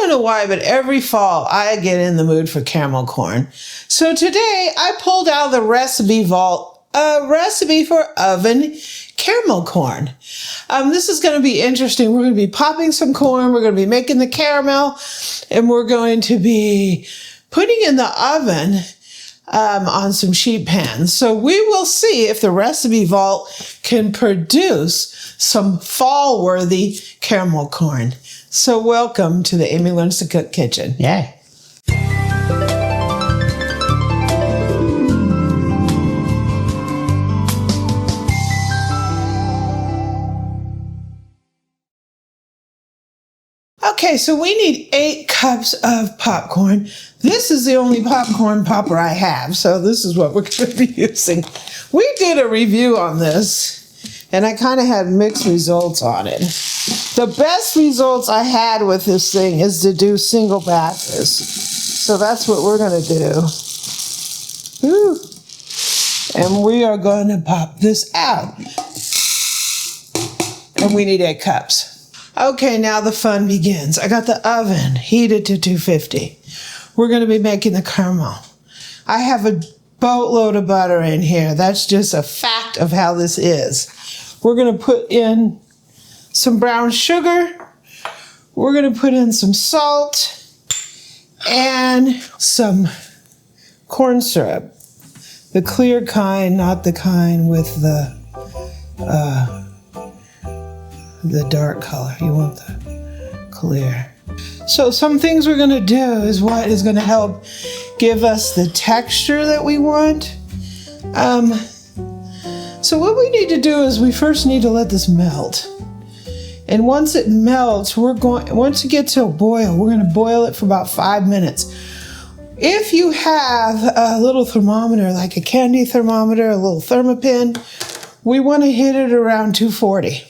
don't know why, but every fall I get in the mood for caramel corn. So today I pulled out of the recipe vault a recipe for oven caramel corn. This is going to be interesting. We're going to be popping some corn. We're going to be making the caramel, and we're going to be putting in the oven on some sheet pans. So we will see if the recipe vault can produce some fall-worthy caramel corn. So welcome to the Amy Learns to Cook kitchen. Yay. Okay, so we need 8 cups of popcorn. This is the only popcorn popper I have, so this is what we're going to be using. We did a review on this, and I kind of had mixed results on it. The best results I had with this thing is to do single batches. So that's what we're going to do. Woo. And we are going to pop this out. And we need 8 cups. Okay, now the fun begins. I got the oven heated to 250. We're going to be making the caramel. I have a boatload of butter in here. That's just a fact of how this is. We're going to put in some brown sugar. We're going to put in some salt and some corn syrup. The clear kind, not the kind with the dark color. You want the clear. So some things we're going to do is what is going to help give us the texture that we want. So what we need to do is we first need to let this melt. And once it melts, once it gets to a boil, we're going to boil it for about 5 minutes. If you have a little thermometer, like a candy thermometer, a little thermopin, we want to hit it around 240.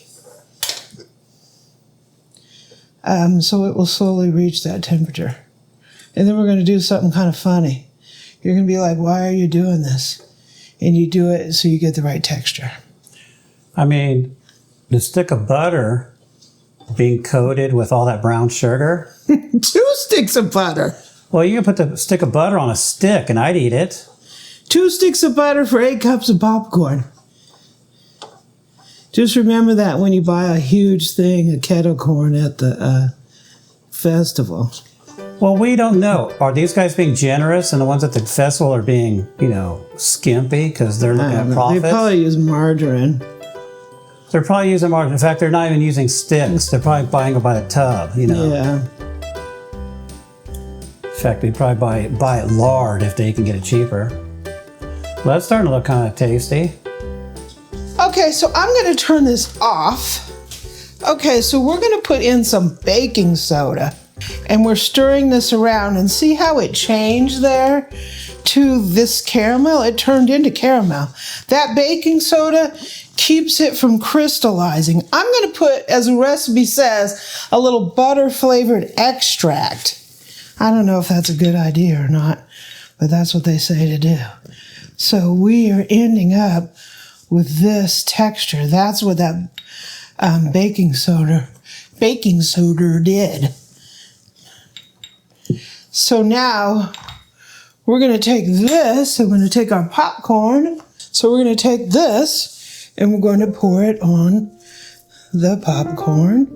So it will slowly reach that temperature. And then we're going to do something kind of funny. You're going to be like, why are you doing this? And you do it so you get the right texture. I mean, the stick of butter being coated with all that brown sugar. 2 sticks of butter. Well, you can put the stick of butter on a stick and I'd eat it. 2 sticks of butter for 8 cups of popcorn. Just remember that when you buy a huge thing of kettle corn at the festival. Well, we don't know. Are these guys being generous and the ones at the festival are being, skimpy because they're looking at profits? They probably use margarine. They're probably using margarine. In fact, they're not even using sticks. They're probably buying it by the tub, Yeah. In fact, they'd probably buy it lard if they can get it cheaper. Well, that's starting to look kind of tasty. Okay, so I'm going to turn this off. Okay, so we're going to put in some baking soda. And we're stirring this around and see how it changed there to this caramel? It turned into caramel. That baking soda keeps it from crystallizing. I'm going to put, as the recipe says, a little butter-flavored extract. I don't know if that's a good idea or not, but that's what they say to do. So we are ending up with this texture. That's what that baking soda did. So now we're going to take this, and we're going to take our popcorn. So we're going to take this and we're going to pour it on the popcorn.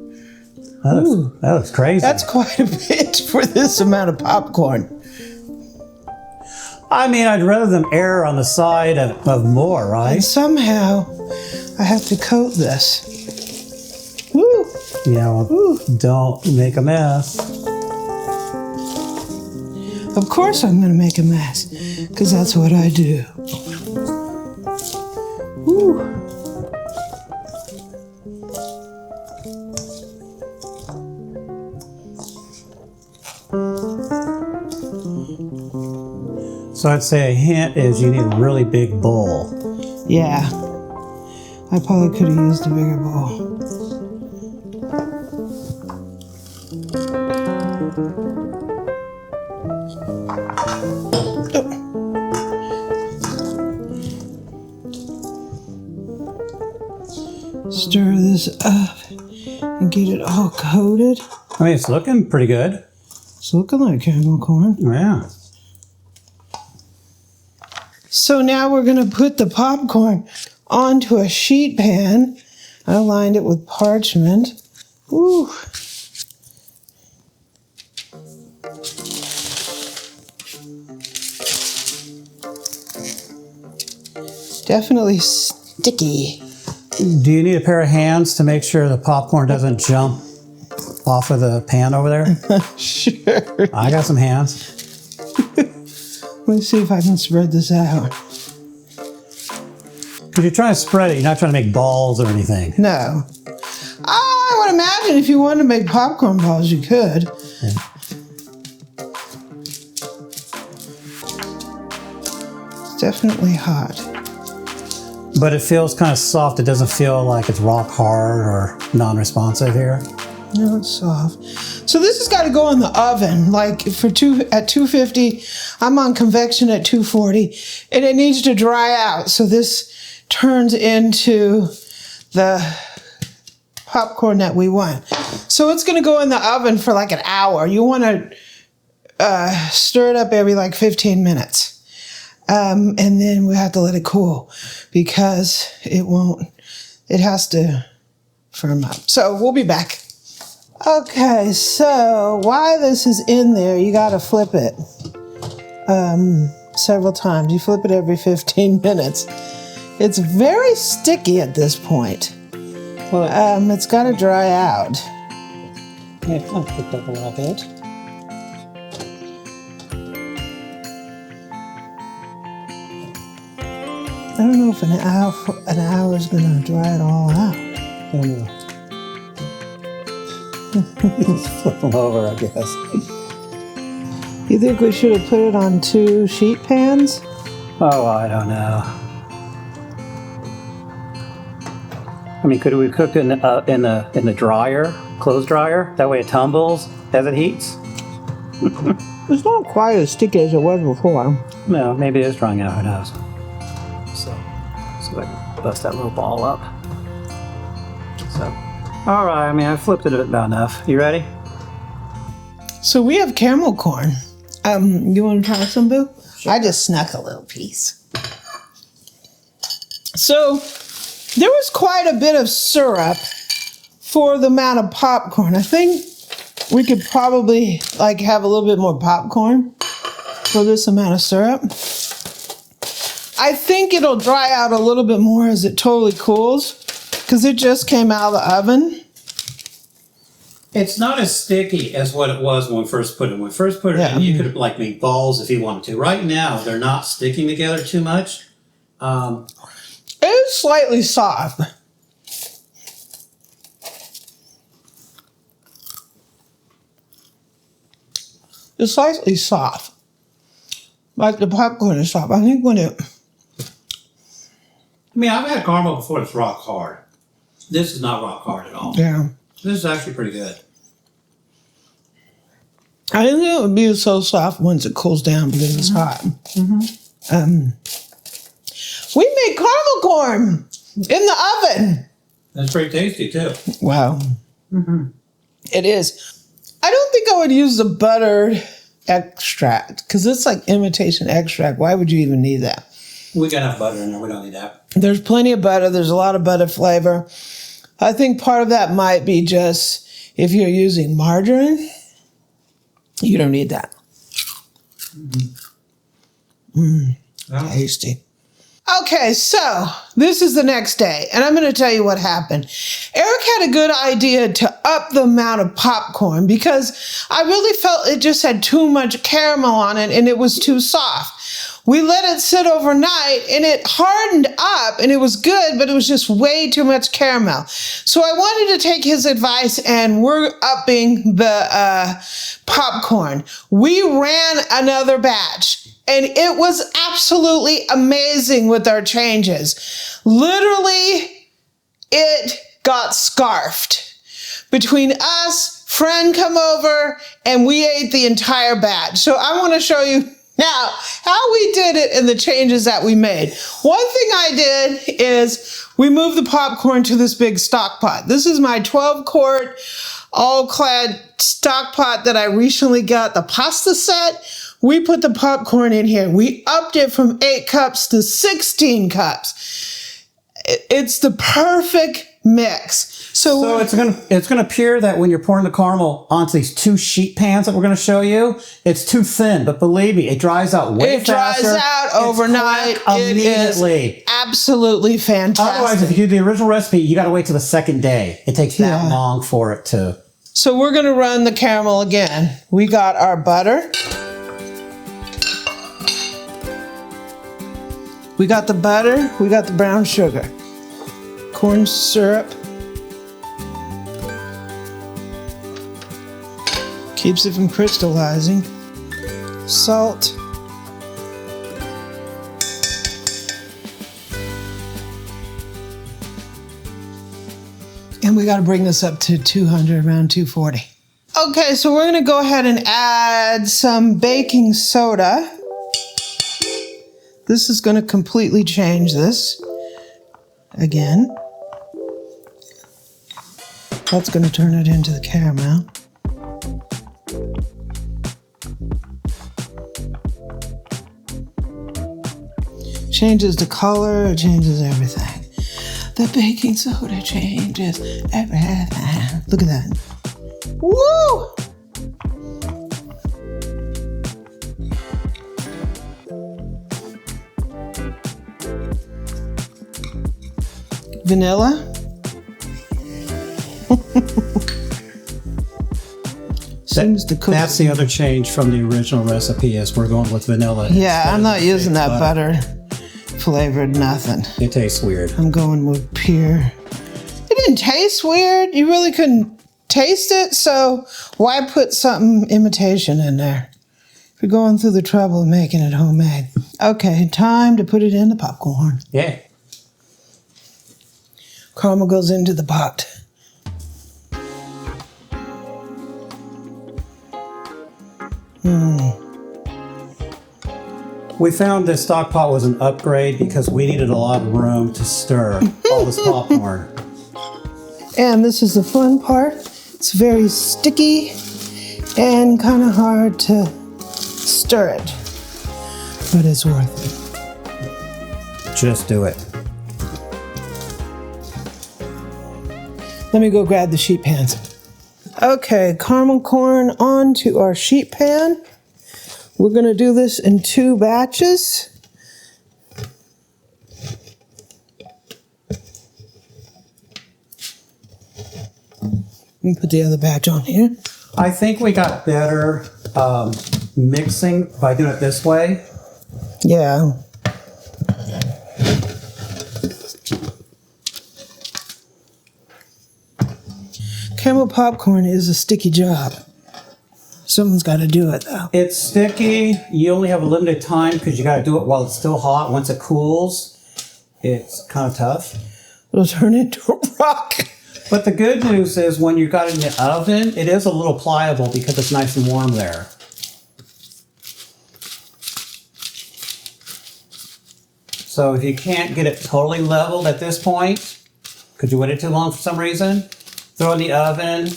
That looks crazy. That's quite a bit for this amount of popcorn. I mean, I'd rather them err on the side of more, right? And somehow I have to coat this. Woo! Yeah, well, Woo. Don't make a mess. Of course I'm going to make a mess, because that's what I do. Woo. So I'd say a hint is you need a really big bowl. Yeah. I probably could have used a bigger bowl. Stir this up and get it all coated. I mean, it's looking pretty good. It's looking like caramel corn. Yeah. So now we're going to put the popcorn onto a sheet pan. I lined it with parchment. Ooh. Definitely sticky. Do you need a pair of hands to make sure the popcorn doesn't jump off of the pan over there? Sure. I got some hands. Let me see if I can spread this out. If you're trying to spread it, you're not trying to make balls or anything. No. I would imagine if you wanted to make popcorn balls, you could. Yeah. It's definitely hot. But it feels kind of soft. It doesn't feel like it's rock hard or non-responsive here. No, it's soft. So this has got to go in the oven, like at 250. I'm on convection at 240, and it needs to dry out. So this turns into the popcorn that we want. So it's going to go in the oven for like an hour. You want to stir it up every like 15 minutes. And then we have to let it cool because it has to firm up. So we'll be back. Okay, so while this is in there, you got to flip it several times. You flip it every 15 minutes. It's very sticky at this point. Well, it's got to dry out. Yeah, I'll pick up a little bit. I don't know if an hour is going to dry it all out. I don't know. Just flip them over, I guess. You think we should have put it on 2 sheet pans? Oh, I don't know. I mean, could we cook in the dryer, clothes dryer? That way it tumbles as it heats. It's not quite as sticky as it was before. No, maybe it is drying out. Who knows? So I can bust that little ball up. So, all right. I mean, I flipped it about enough. You ready? So we have caramel corn. You want to try some, Boo? Sure. I just snuck a little piece. So there was quite a bit of syrup for the amount of popcorn. I think we could probably like have a little bit more popcorn for this amount of syrup. I think it'll dry out a little bit more as it totally cools because it just came out of the oven. It's not as sticky as what it was when we first put it in. When we first put it in, you could have like made balls if you wanted to. Right now, they're not sticking together too much. It's slightly soft. It's slightly soft. Like the popcorn is soft. I think when it... I mean, I've had caramel before that's rock hard. This is not rock hard at all. Yeah. This is actually pretty good. I didn't think it would be so soft once it cools down because it's hot. We made caramel corn in the oven. That's pretty tasty too. Wow. It is. I don't think I would use the buttered extract because it's like imitation extract. Why would you even need that? We got enough butter in there. We don't need that. There's plenty of butter. There's a lot of butter flavor. I think part of that might be just if you're using margarine, you don't need that. Tasty. Okay, so this is the next day, and I'm going to tell you what happened. Eric had a good idea to up the amount of popcorn because I really felt it just had too much caramel on it and it was too soft. We let it sit overnight and it hardened up and it was good, but it was just way too much caramel. So I wanted to take his advice and we're upping the popcorn. We ran another batch and it was absolutely amazing with our changes. Literally, it got scarfed. Between us, friend come over, and we ate the entire batch. So I want to show you now how we did it and the changes that we made. One thing I did is we moved the popcorn to this big stock pot. This is my 12-quart all-clad stock pot that I recently got, the pasta set. We put the popcorn in here. We upped it from 8 cups to 16 cups. It's the perfect mix. So it's gonna appear that when you're pouring the caramel onto these 2 sheet pans that we're gonna show you, it's too thin. But believe me, it dries out way faster. It dries out overnight. Immediately. It is absolutely fantastic. Otherwise, if you do the original recipe, you got to wait till the second day. It takes that long for it to. So we're gonna run the caramel again. We got our butter. We got the butter. We got the brown sugar, corn syrup. Keeps it from crystallizing. Salt. And we got to bring this up to 200, around 240. Okay, so we're going to go ahead and add some baking soda. This is going to completely change this. Again. That's going to turn it into the caramel. Changes the color, it changes everything. The baking soda changes everything. Look at that. Woo! Vanilla. Seems to cook. That's the other change from the original recipe is we're going with vanilla. Yeah, I'm not using that butter flavored nothing. It tastes weird. I'm going with pure. It didn't taste weird. You really couldn't taste it, so why put something imitation in there? If you're going through the trouble of making it homemade. Okay, time to put it in the popcorn. Yeah. Caramel goes into the pot. We found this stock pot was an upgrade because we needed a lot of room to stir all this popcorn. And this is the fun part. It's very sticky and kind of hard to stir it, but it's worth it. Just do it. Let me go grab the sheet pans. Okay, caramel corn onto our sheet pan. We're going to do this in 2 batches. Let me put the other batch on here. I think we got better mixing by doing it this way. Yeah. Caramel popcorn is a sticky job. Someone's got to do it, though. It's sticky. You only have a limited time because you got to do it while it's still hot. Once it cools, it's kind of tough. It'll turn into a rock. But the good news is when you got it in the oven, it is a little pliable because it's nice and warm there. So if you can't get it totally leveled at this point, because you waited too long for some reason, throw it in the oven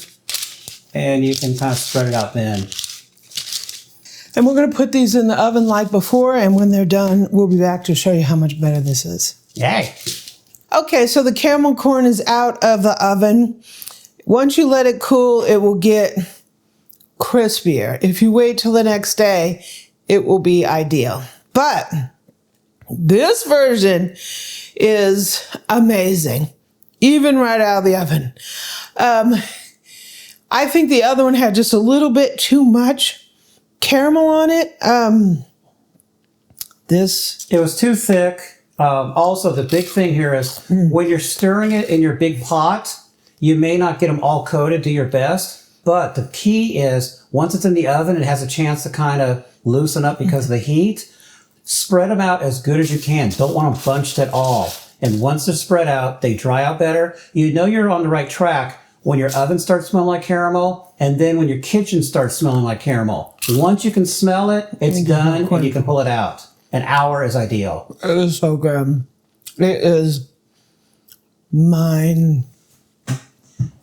and you can kind of spread it out then. And we're going to put these in the oven like before, and when they're done, we'll be back to show you how much better this is. Yay! Okay, so the caramel corn is out of the oven. Once you let it cool, it will get crispier. If you wait till the next day, it will be ideal. But this version is amazing, even right out of the oven. I think the other one had just a little bit too much caramel on it. It was too thick. Also, the big thing here is when you're stirring it in your big pot, you may not get them all coated to your best. But the key is once it's in the oven, it has a chance to kind of loosen up because of the heat. Spread them out as good as you can. Don't want them bunched at all. And once they're spread out, they dry out better. You know you're on the right track when your oven starts smelling like caramel, and then when your kitchen starts smelling like caramel. Once you can smell it, it's done, and you can pull it out. An hour is ideal. It is so good. It is mine.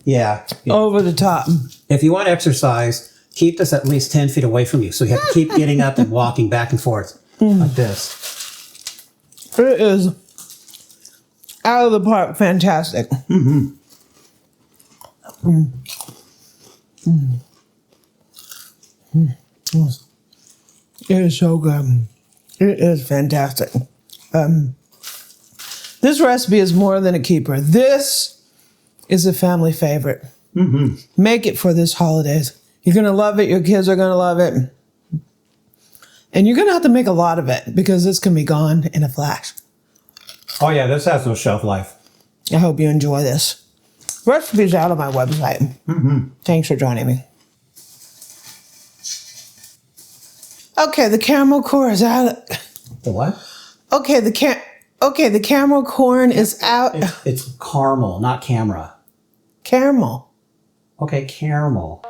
Yeah. over the top. If you want to exercise, keep this at least 10 feet away from you. So you have to keep getting up and walking back and forth like this. It is out of the park fantastic. It is so good. It is fantastic. This recipe is more than a keeper. This is a family favorite. Make it for this holidays. You're going to love it. Your kids are going to love it. And you're going to have to make a lot of it because this can be gone in a flash. Oh, yeah, this has no shelf life. I hope you enjoy this. Recipe's out on my website. Thanks for joining me. Okay, the caramel corn is out. The what? Okay, the caramel corn is out. It's caramel, not camera. Caramel. Okay, caramel.